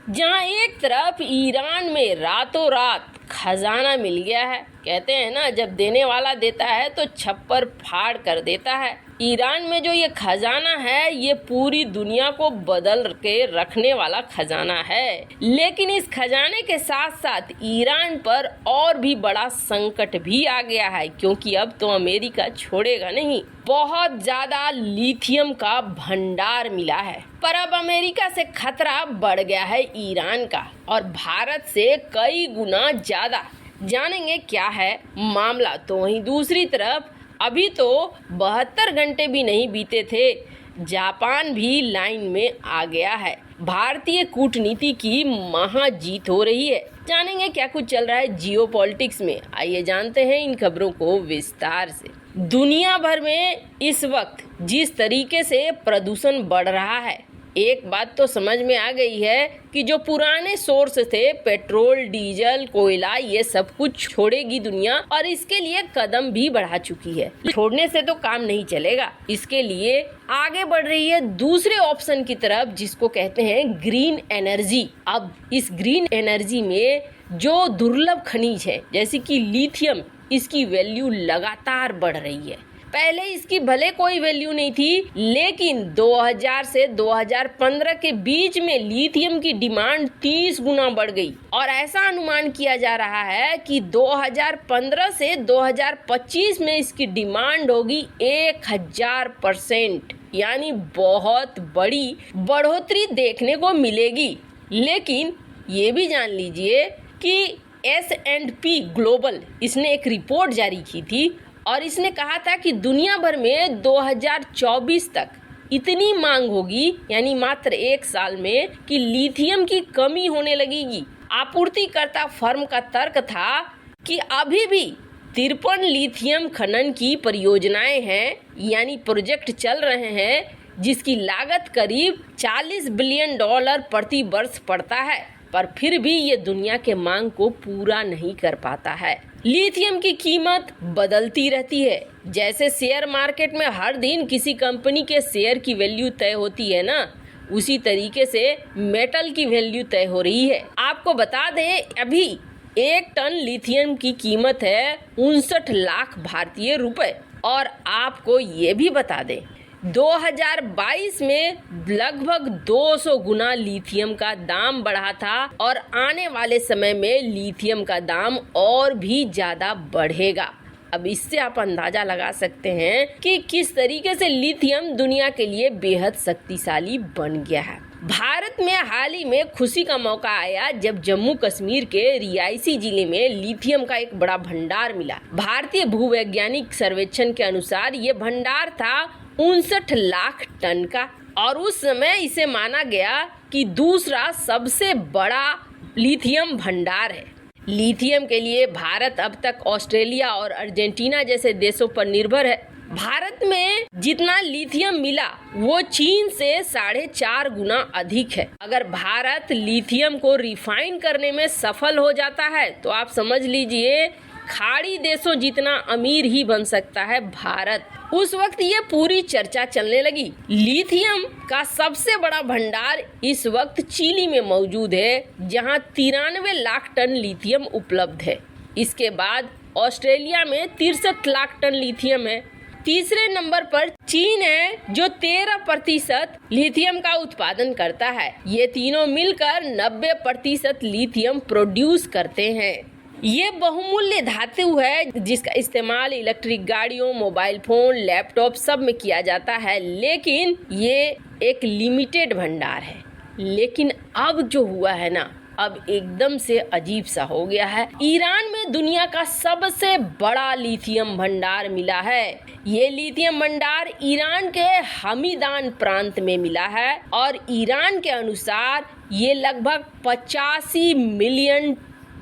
जहां एक तरफ ईरान में रातों रात खजाना मिल गया है, कहते हैं ना जब देने वाला देता है तो छप्पर फाड़ कर देता है। ईरान में जो ये खजाना है ये पूरी दुनिया को बदल के रखने वाला खजाना है। लेकिन इस खजाने के साथ साथ ईरान पर और भी बड़ा संकट भी आ गया है, क्योंकि अब तो अमेरिका छोड़ेगा नहीं। बहुत ज्यादा लिथियम का भंडार मिला है, पर अब अमेरिका से खतरा बढ़ गया है ईरान का, और भारत से कई गुना ज्यादा। जानेंगे क्या है मामला। तो वहीं दूसरी तरफ अभी तो 72 घंटे भी नहीं बीते थे, जापान भी लाइन में आ गया है। भारतीय कूटनीति की महाजीत हो रही है। जानेंगे क्या कुछ चल रहा है जियोपॉलिटिक्स में, आइए जानते हैं इन खबरों को विस्तार से। दुनिया भर में इस वक्त जिस तरीके से प्रदूषण बढ़ रहा है, एक बात तो समझ में आ गई है कि जो पुराने सोर्स थे पेट्रोल, डीजल, कोयला, ये सब कुछ छोड़ेगी दुनिया, और इसके लिए कदम भी बढ़ा चुकी है। छोड़ने से तो काम नहीं चलेगा, इसके लिए आगे बढ़ रही है दूसरे ऑप्शन की तरफ, जिसको कहते हैं ग्रीन एनर्जी। अब इस ग्रीन एनर्जी में जो दुर्लभ खनिज है जैसे कि लिथियम, इसकी वैल्यू लगातार बढ़ रही है। पहले इसकी भले कोई वैल्यू नहीं थी, लेकिन 2000 से 2015 के बीच में लिथियम की डिमांड 30 गुना बढ़ गई, और ऐसा अनुमान किया जा रहा है कि 2015 से 2025 में इसकी डिमांड होगी 1000%, यानी बहुत बड़ी बढ़ोतरी देखने को मिलेगी। लेकिन ये भी जान लीजिए कि S&P ग्लोबल इसने एक रिपोर्ट जारी की थी, और इसने कहा था कि दुनिया भर में 2024 तक इतनी मांग होगी, यानी मात्र 1 साल में, कि लिथियम की कमी होने लगेगी। आपूर्तिकर्ता फर्म का तर्क था कि अभी भी 53 लिथियम खनन की परियोजनाएं हैं, यानी प्रोजेक्ट चल रहे हैं, जिसकी लागत करीब $40 बिलियन प्रति वर्ष पड़ता है, पर फिर भी ये दुनिया के मांग को पूरा नहीं कर पाता है। लिथियम की कीमत बदलती रहती है, जैसे शेयर मार्केट में हर दिन किसी कंपनी के शेयर की वैल्यू तय होती है ना, उसी तरीके से मेटल की वैल्यू तय हो रही है। आपको बता दें अभी 1 टन लिथियम की कीमत है 59 लाख भारतीय रुपए। और आपको ये भी बता दें 2022 में लगभग 200 गुना लिथियम का दाम बढ़ा था, और आने वाले समय में लिथियम का दाम और भी ज्यादा बढ़ेगा। अब इससे आप अंदाजा लगा सकते हैं कि किस तरीके से लिथियम दुनिया के लिए बेहद शक्तिशाली बन गया है। भारत में हाल ही में खुशी का मौका आया जब जम्मू कश्मीर के रियासी जिले में लिथियम का एक बड़ा भंडार मिला। भारतीय भूवैज्ञानिक सर्वेक्षण के अनुसार ये भंडार था 59 लाख टन का, और उस समय इसे माना गया कि दूसरा सबसे बड़ा लिथियम भंडार है। लिथियम के लिए भारत अब तक ऑस्ट्रेलिया और अर्जेंटीना जैसे देशों पर निर्भर है। भारत में जितना लिथियम मिला वो चीन से 4.5 गुना अधिक है। अगर भारत लिथियम को रिफाइन करने में सफल हो जाता है तो आप समझ लीजिए खाड़ी देशों जितना अमीर ही बन सकता है भारत। उस वक्त ये पूरी चर्चा चलने लगी। लिथियम का सबसे बड़ा भंडार इस वक्त चिली में मौजूद है, जहां 93 लाख टन लिथियम उपलब्ध है। इसके बाद ऑस्ट्रेलिया में 63 लाख टन लिथियम है। तीसरे नंबर पर चीन है जो 13% लिथियम का उत्पादन करता है। ये तीनों मिलकर 90% लिथियम प्रोड्यूस करते हैं। ये बहुमूल्य धातु है जिसका इस्तेमाल इलेक्ट्रिक गाड़ियों, मोबाइल फोन, लैपटॉप सब में किया जाता है, लेकिन ये एक लिमिटेड भंडार है। लेकिन अब जो हुआ है ना, अब एकदम से अजीब सा हो गया है। ईरान में दुनिया का सबसे बड़ा लिथियम भंडार मिला है। ये लिथियम भंडार ईरान के हमीदान प्रांत में मिला है, और ईरान के अनुसार ये लगभग 85 मिलियन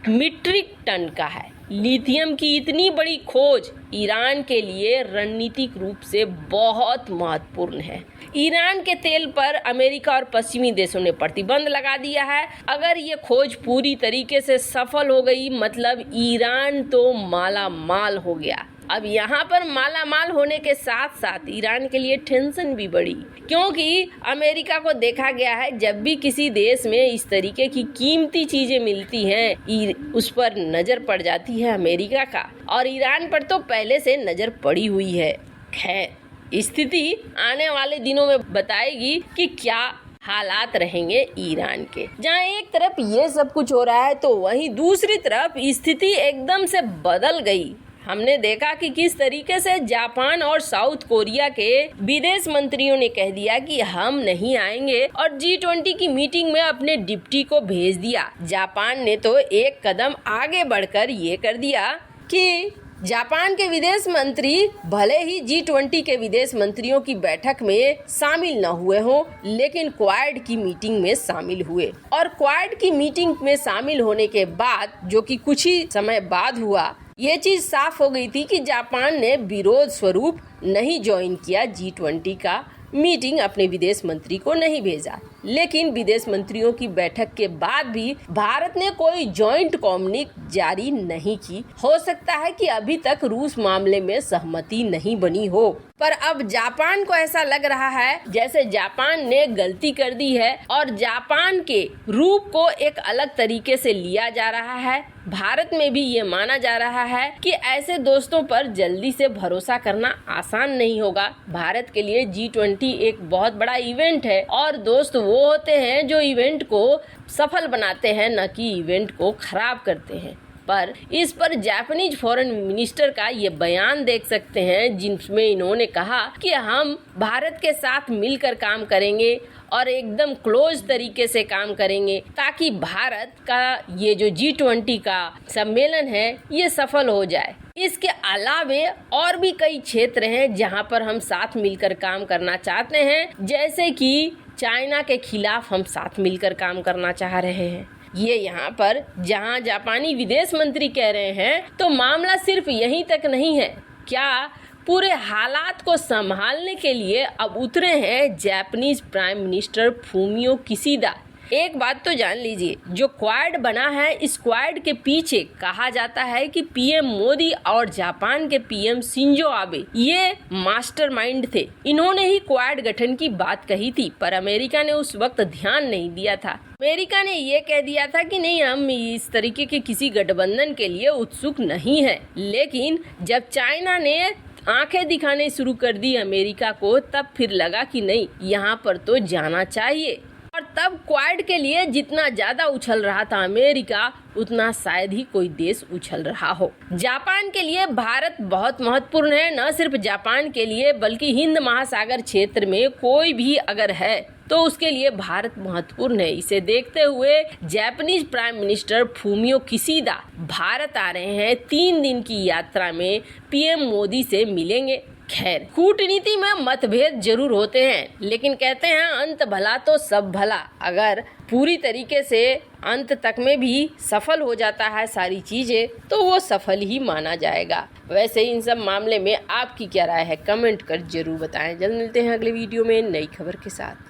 मीट्रिक टन का है। लिथियम की इतनी बड़ी खोज ईरान के लिए रणनीतिक रूप से बहुत महत्वपूर्ण है। ईरान के तेल पर अमेरिका और पश्चिमी देशों ने प्रतिबंध लगा दिया है। अगर ये खोज पूरी तरीके से सफल हो गई, मतलब ईरान तो माला माल हो गया। अब यहाँ पर मालामाल होने के साथ साथ ईरान के लिए टेंशन भी बढ़ी, क्योंकि अमेरिका को देखा गया है जब भी किसी देश में इस तरीके की कीमती चीजें मिलती हैं उस पर नजर पड़ जाती है अमेरिका का, और ईरान पर तो पहले से नजर पड़ी हुई है। खैर, स्थिति आने वाले दिनों में बताएगी कि क्या हालात रहेंगे ईरान के। जहाँ एक तरफ ये सब कुछ हो रहा है तो वहीं दूसरी तरफ स्थिति एकदम से बदल गई। हमने देखा कि किस तरीके से जापान और साउथ कोरिया के विदेश मंत्रियों ने कह दिया कि हम नहीं आएंगे और G20 की मीटिंग में अपने डिप्टी को भेज दिया। जापान ने तो एक कदम आगे बढ़कर ये कर दिया कि जापान के विदेश मंत्री भले ही G20 के विदेश मंत्रियों की बैठक में शामिल न हुए हों, लेकिन क्वाड की मीटिंग में शामिल हुए। और क्वाड की मीटिंग में शामिल होने के बाद, जो कि कुछ ही समय बाद हुआ, ये चीज साफ हो गई थी कि जापान ने विरोध स्वरूप नहीं ज्वाइन किया G20 का मीटिंग, अपने विदेश मंत्री को नहीं भेजा। लेकिन विदेश मंत्रियों की बैठक के बाद भी भारत ने कोई जॉइंट कम्युनिक जारी नहीं की। हो सकता है कि अभी तक रूस मामले में सहमति नहीं बनी हो, पर अब जापान को ऐसा लग रहा है जैसे जापान ने गलती कर दी है और जापान के रूप को एक अलग तरीके से लिया जा रहा है। भारत में भी ये माना जा रहा है कि ऐसे दोस्तों पर जल्दी से भरोसा करना आसान नहीं होगा। भारत के लिए G20 एक बहुत बड़ा इवेंट है और दोस्त वो होते हैं जो इवेंट को सफल बनाते हैं, न कि इवेंट को खराब करते हैं। पर इस पर जापानीज फॉरेन मिनिस्टर का ये बयान देख सकते हैं, जिसमें इन्होंने कहा कि हम भारत के साथ मिलकर काम करेंगे और एकदम क्लोज तरीके से काम करेंगे ताकि भारत का ये जो G20 का सम्मेलन है ये सफल हो जाए। इसके अलावे और भी कई क्षेत्र हैं जहां पर हम साथ मिलकर काम करना चाहते हैं, जैसे कि चाइना के खिलाफ हम साथ मिलकर काम करना चाह रहे हैं। ये यहाँ पर जहाँ जापानी विदेश मंत्री कह रहे हैं तो मामला सिर्फ यहीं तक नहीं है। क्या पूरे हालात को संभालने के लिए अब उतरे हैं Japanese prime minister Fumio Kishida. एक बात तो जान लीजिए, जो क्वाड बना है, इस क्वाड के पीछे कहा जाता है कि पीएम मोदी और जापान के पीएम शिंजो आबे ये मास्टरमाइंड थे। इन्होंने ही क्वाड गठन की बात कही थी, पर अमेरिका ने उस वक्त ध्यान नहीं दिया था। अमेरिका ने ये कह दिया था कि नहीं, हम इस तरीके के किसी गठबंधन के लिए उत्सुक नहीं है। लेकिन जब चाइना ने आंखें दिखाने शुरू कर दी अमेरिका को, तब फिर लगा कि नहीं, यहाँ पर तो जाना चाहिए। और तब क्वाड के लिए जितना ज्यादा उछल रहा था अमेरिका, उतना शायद ही कोई देश उछल रहा हो। जापान के लिए भारत बहुत महत्वपूर्ण है। न सिर्फ जापान के लिए बल्कि हिंद महासागर क्षेत्र में कोई भी अगर है तो उसके लिए भारत महत्वपूर्ण है। इसे देखते हुए Japanese prime minister Fumio Kishida Bharat आ रहे हैं। 3 दिन की यात्रा में पीएम मोदी से मिलेंगे। खैर, कूटनीति में मतभेद जरूर होते हैं, लेकिन कहते हैं अंत भला तो सब भला। अगर पूरी तरीके से अंत तक में भी सफल हो जाता है सारी चीजें, तो वो सफल ही माना जाएगा। वैसे इन सब मामले में आपकी क्या राय है, कमेंट कर जरूर बताएं। जल्द मिलते हैं अगले वीडियो में नई खबर के साथ।